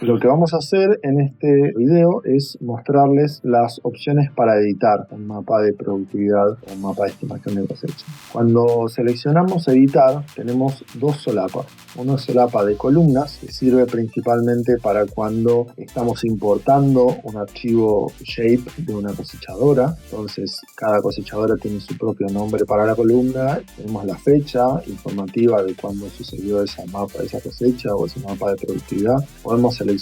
Lo que vamos a hacer en este video es mostrarles las opciones para editar un mapa de productividad o un mapa de estimación de cosecha. Cuando seleccionamos editar, tenemos dos solapas. Una solapa de columnas, que sirve principalmente para cuando estamos importando un archivo shape de una cosechadora. Entonces, cada cosechadora tiene su propio nombre para la columna. Tenemos la fecha informativa de cuándo sucedió esa cosecha o ese mapa de productividad. Podemos seleccionar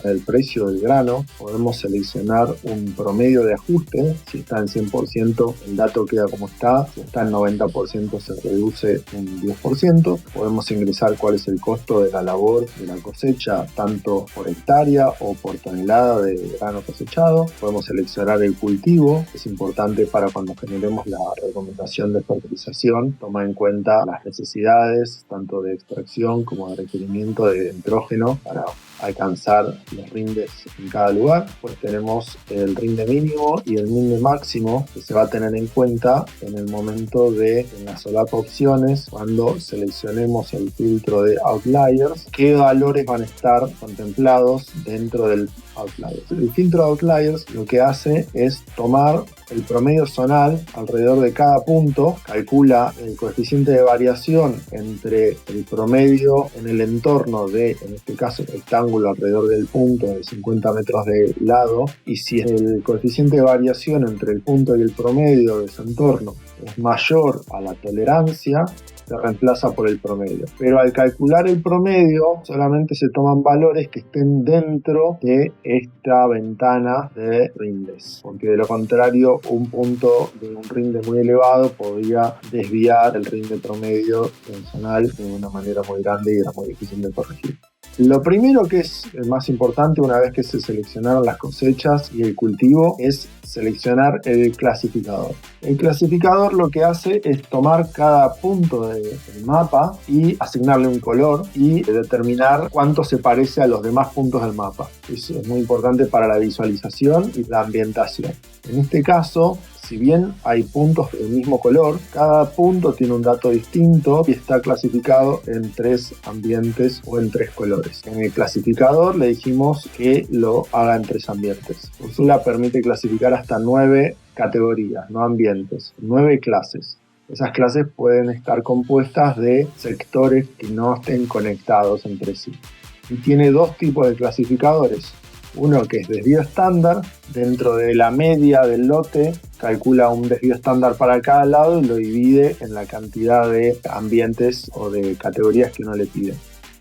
el precio del grano, podemos seleccionar un promedio de ajuste. Si está en 100%, el dato queda como está. Si está en 90%, se reduce un 10%. Podemos ingresar cuál es el costo de la labor de la cosecha, tanto por hectárea o por tonelada de grano cosechado. Podemos seleccionar el cultivo. Es importante para cuando generemos la recomendación de fertilización, toma en cuenta las necesidades tanto de extracción como de requerimiento de nitrógeno para alcanzar los rindes en cada lugar. Pues tenemos el rinde mínimo y el rinde máximo que se va a tener en cuenta en el momento de, en la solapa opciones, cuando seleccionemos el filtro de outliers, qué valores van a estar contemplados dentro del outliers. El filtro de outliers lo que hace es tomar el promedio zonal alrededor de cada punto, calcula el coeficiente de variación entre el promedio en el entorno de, en este caso, el rectángulo alrededor del punto de 50 metros de lado, y si el coeficiente de variación entre el punto y el promedio de ese entorno es mayor a la tolerancia, se reemplaza por el promedio. Pero al calcular el promedio solamente se toman valores que estén dentro de esta ventana de rindes, porque de lo contrario un punto de un rinde muy elevado podría desviar el rinde promedio zonal de una manera muy grande y era muy difícil de corregir. Lo primero que es el más importante una vez que se seleccionaron las cosechas y el cultivo es seleccionar el clasificador. El clasificador lo que hace es tomar cada punto del mapa y asignarle un color y determinar cuánto se parece a los demás puntos del mapa. Eso es muy importante para la visualización y la ambientación. En este caso, si bien hay puntos del mismo color, cada punto tiene un dato distinto y está clasificado en 3 ambientes o en 3 colores. En el clasificador le dijimos que lo haga en 3 ambientes. Ursula permite clasificar hasta 9 categorías, no ambientes, 9 clases. Esas clases pueden estar compuestas de sectores que no estén conectados entre sí. Y tiene 2 tipos de clasificadores. Uno que es desvío estándar, dentro de la media del lote calcula un desvío estándar para cada lado y lo divide en la cantidad de ambientes o de categorías que uno le pide.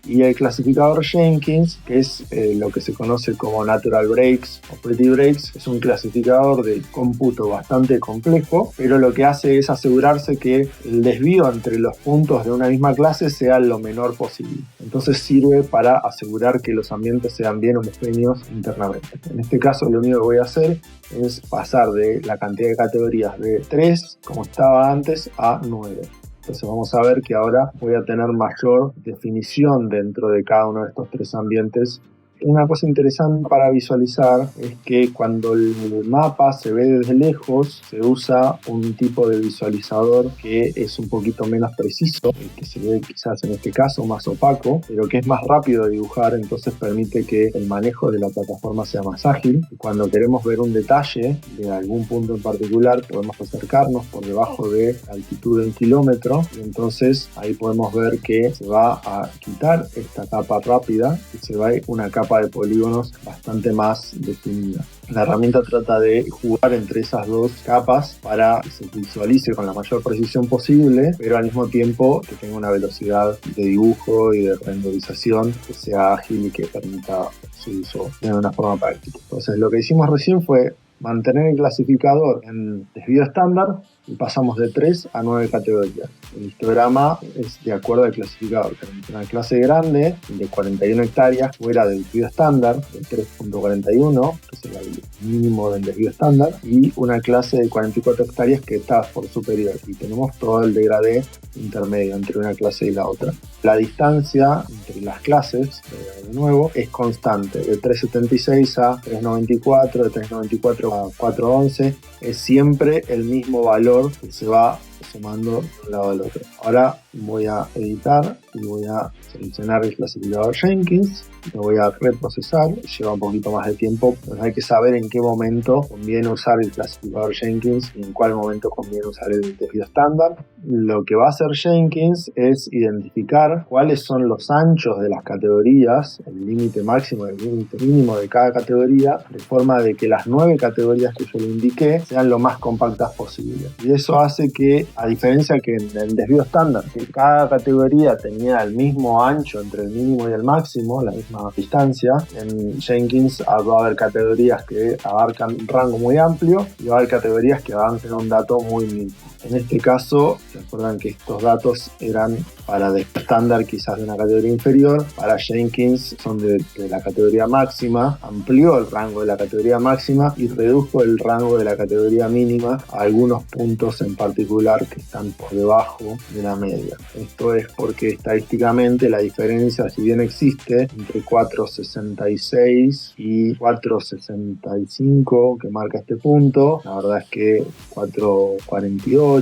Y el clasificador Jenkins, que es lo que se conoce como Natural Breaks o Pretty Breaks, es un clasificador de cómputo bastante complejo, pero lo que hace es asegurarse que el desvío entre los puntos de una misma clase sea lo menor posible. Entonces sirve para asegurar que los ambientes sean bien homogéneos internamente. En este caso lo único que voy a hacer es pasar de la cantidad de categorías de 3, como estaba antes, a 9. Entonces vamos a ver que ahora voy a tener mayor definición dentro de cada uno de estos 3 ambientes. Una cosa interesante para visualizar es que cuando el mapa se ve desde lejos, se usa un tipo de visualizador que es un poquito menos preciso, el que se ve quizás en este caso más opaco, pero que es más rápido de dibujar, entonces permite que el manejo de la plataforma sea más ágil. Y cuando queremos ver un detalle de algún punto en particular, podemos acercarnos por debajo de la altitud del kilómetro, y entonces ahí podemos ver que se va a quitar esta capa rápida y se va a una capa de polígonos bastante más definida. La herramienta trata de jugar entre esas 2 capas para que se visualice con la mayor precisión posible, pero al mismo tiempo que tenga una velocidad de dibujo y de renderización que sea ágil y que permita su uso de una forma práctica. Entonces lo que hicimos recién fue mantener el clasificador en desvío estándar y pasamos de 3 a 9 categorías. El histograma es de acuerdo al clasificador. Tenemos una clase grande de 41 hectáreas fuera del desvío estándar, de 3.41, que es el mínimo del desvío estándar, y una clase de 44 hectáreas que está por superior. Y tenemos todo el degradé intermedio entre una clase y la otra. La distancia entre las clases, de nuevo, es constante, de 3.76 a 3.94, de 3.94 a 4.11, es siempre el mismo valor que se va sumando de un lado al otro. Ahora voy a editar y voy a seleccionar el clasificador Jenkins. Lo voy a reprocesar, lleva un poquito más de tiempo, pero hay que saber en qué momento conviene usar el clasificador Jenkins y en cuál momento conviene usar el desvío estándar. Lo que va a hacer Jenkins es identificar cuáles son los anchos de las categorías, el límite máximo y el límite mínimo de cada categoría, de forma de que las 9 categorías que yo le indiqué sean lo más compactas posible. Y eso hace que, a diferencia que en el desvío estándar, que cada categoría tenía el mismo ancho entre el mínimo y el máximo, la misma distancia, en Jenkins va a haber categorías que abarcan un rango muy amplio y va a haber categorías que abarcan un dato muy mínimo. En este caso, se acuerdan que estos datos eran para desvío estándar quizás de una categoría inferior, para Jenkins son de la categoría máxima, amplió el rango de la categoría máxima y redujo el rango de la categoría mínima a algunos puntos en particular que están por debajo de la media. Esto es porque estadísticamente la diferencia, si bien existe, entre 4.66 y 4.65 que marca este punto, la verdad es que 4.48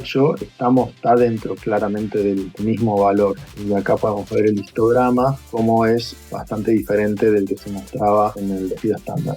está dentro claramente del mismo valor, y acá podemos ver el histograma como es bastante diferente del que se mostraba en el desvío estándar.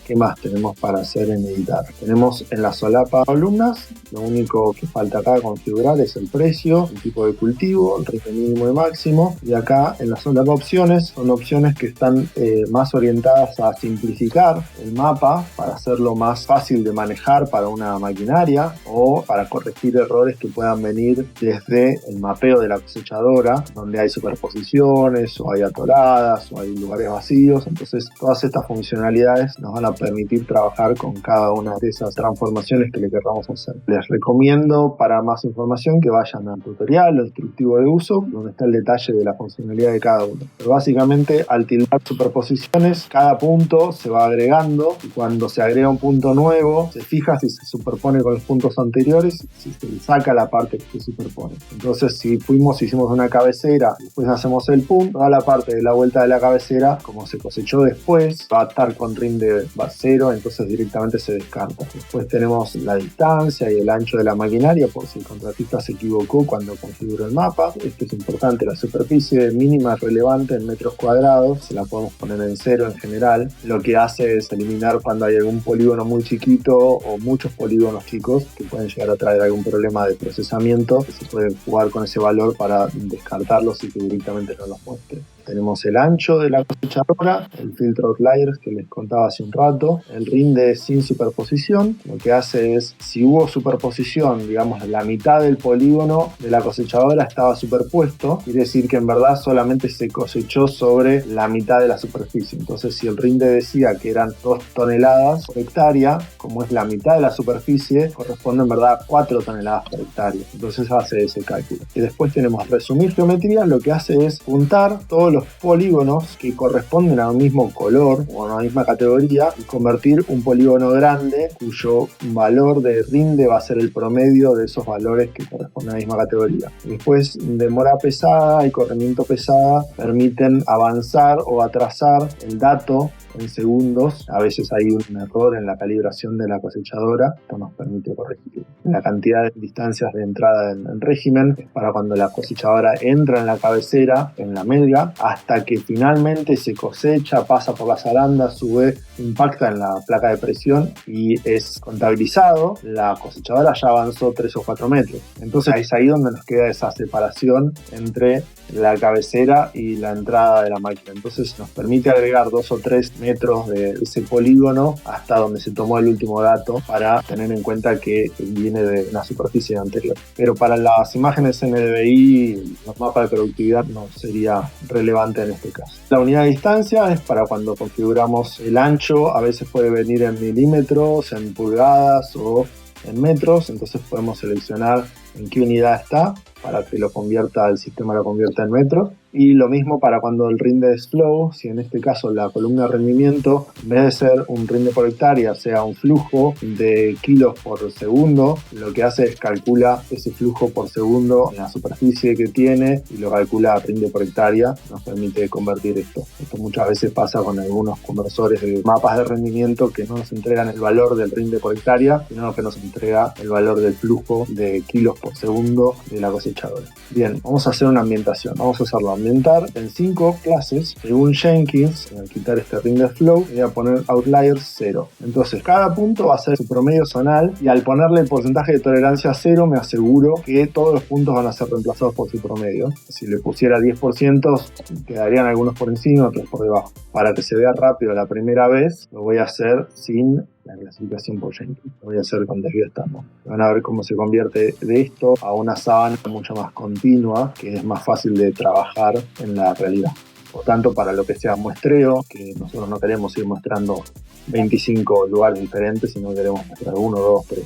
¿Qué más tenemos para hacer en editar? Tenemos en la solapa columnas, lo único que falta acá configurar es el precio, el tipo de cultivo, el riesgo mínimo y máximo, y acá en la solapa opciones son opciones que están más orientadas a simplificar el mapa para hacerlo más fácil de manejar para una maquinaria o para corregir errores que puedan venir desde el mapeo de la cosechadora, donde hay superposiciones o hay atoladas o hay lugares vacíos. Entonces todas estas funcionalidades nos van a permitir trabajar con cada una de esas transformaciones que le queramos hacer. Les recomiendo para más información que vayan al tutorial o instructivo de uso, donde está el detalle de la funcionalidad de cada uno. Pero básicamente, al tildar superposiciones, cada punto se va agregando y cuando se agrega un punto nuevo, se fija si se superpone con los puntos anteriores, si se saca la parte que se superpone. Entonces, si hicimos una cabecera, después hacemos el punto, toda la parte de la vuelta de la cabecera, como se cosechó después, va a estar con rinde 0, entonces directamente se descarta. Después tenemos la distancia y el ancho de la maquinaria por si el contratista se equivocó cuando configuró el mapa. Esto es importante, la superficie mínima relevante en metros cuadrados, se la podemos poner en 0 en general. Lo que hace es eliminar cuando hay algún polígono muy chiquito o muchos polígonos chicos que pueden llegar a traer algún problema de procesamiento. Se puede jugar con ese valor para descartarlos y que directamente no los muestre. Tenemos el ancho de la cosechadora, el filtro outliers que les contaba hace un rato, el rinde sin superposición. Lo que hace es, si hubo superposición, digamos la mitad del polígono de la cosechadora estaba superpuesto, quiere decir que en verdad solamente se cosechó sobre la mitad de la superficie. Entonces, si el rinde decía que eran 2 toneladas por hectárea, como es la mitad de la superficie, corresponde en verdad a 4 toneladas por hectárea. Entonces hace ese cálculo. Y después tenemos resumir geometría, lo que hace es juntar todos los polígonos que corresponden a un mismo color o a una misma categoría y convertir un polígono grande cuyo valor de rinde va a ser el promedio de esos valores que corresponden a la misma categoría. Después, demora pesada y corrimiento pesada permiten avanzar o atrasar el dato en segundos. A veces hay un error en la calibración de la cosechadora, esto nos permite corregir la cantidad de distancias de entrada en régimen. Es para cuando la cosechadora entra en la cabecera, en la melga, hasta que finalmente se cosecha, pasa por la zaranda, sube, impacta en la placa de presión y es contabilizado. La cosechadora ya avanzó 3 o 4 metros. Entonces es ahí donde nos queda esa separación entre la cabecera y la entrada de la máquina. Entonces nos permite agregar 2 o 3 metros de ese polígono hasta donde se tomó el último dato para tener en cuenta que viene de una superficie anterior. Pero para las imágenes NDVI, los mapas de productividad no sería relevante en este caso. La unidad de distancia es para cuando configuramos el ancho, a veces puede venir en milímetros, en pulgadas o en metros, entonces podemos seleccionar en qué unidad está para que el sistema lo convierta en metros. Y lo mismo para cuando el rinde es flow, si en este caso la columna de rendimiento, en vez de ser un rinde por hectárea, sea un flujo de kilos por segundo, lo que hace es calcula ese flujo por segundo en la superficie que tiene y lo calcula a rinde por hectárea, nos permite convertir esto. Esto muchas veces pasa con algunos conversores de mapas de rendimiento que no nos entregan el valor del rinde por hectárea, sino que nos entrega el valor del flujo de kilos por segundo de la cosechadora. Bien, vamos a hacer una ambientación, vamos a hacerlo ambientar en 5 clases. Según Jenkins, al quitar este rinde flow, voy a poner outlier 0. Entonces, cada punto va a ser su promedio zonal y al ponerle el porcentaje de tolerancia a 0, me aseguro que todos los puntos van a ser reemplazados por su promedio. Si le pusiera 10%, quedarían algunos por encima, otros por debajo. Para que se vea rápido la primera vez, lo voy a hacer sin la clasificación por Jenkins. Lo voy a hacer con desvío estándar. Van a ver cómo se convierte de esto a una sábana mucho más continua, que es más fácil de trabajar en la realidad. Por tanto, para lo que sea muestreo, que nosotros no queremos ir mostrando 25 lugares diferentes, sino queremos mostrar 1, 2, 3.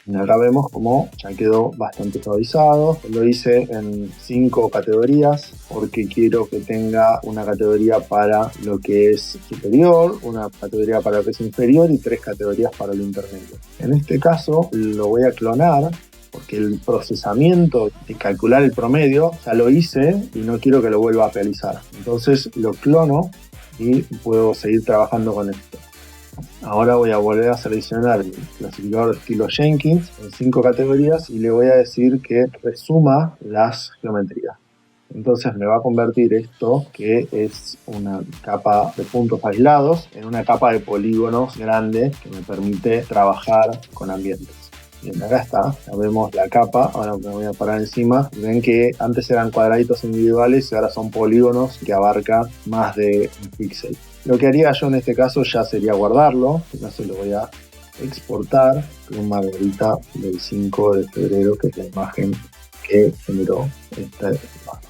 Y acá vemos cómo ya quedó bastante suavizado. Lo hice en 5 categorías porque quiero que tenga una categoría para lo que es superior, una categoría para lo que es inferior y 3 categorías para lo intermedio. En este caso lo voy a clonar porque el procesamiento de calcular el promedio ya lo hice y no quiero que lo vuelva a realizar. Entonces lo clono y puedo seguir trabajando con esto. Ahora voy a volver a seleccionar el clasificador de estilo Jenkins en 5 categorías y le voy a decir que resuma las geometrías. Entonces me va a convertir esto, que es una capa de puntos aislados, en una capa de polígonos grande que me permite trabajar con ambientes. Bien, acá está, ya vemos la capa. Ahora me voy a parar encima y ven que antes eran cuadraditos individuales y ahora son polígonos que abarcan más de un píxel. Lo que haría yo en este caso ya sería guardarlo. En este caso lo voy a exportar con Margarita del 5 de febrero, que es la imagen que generó esta imagen.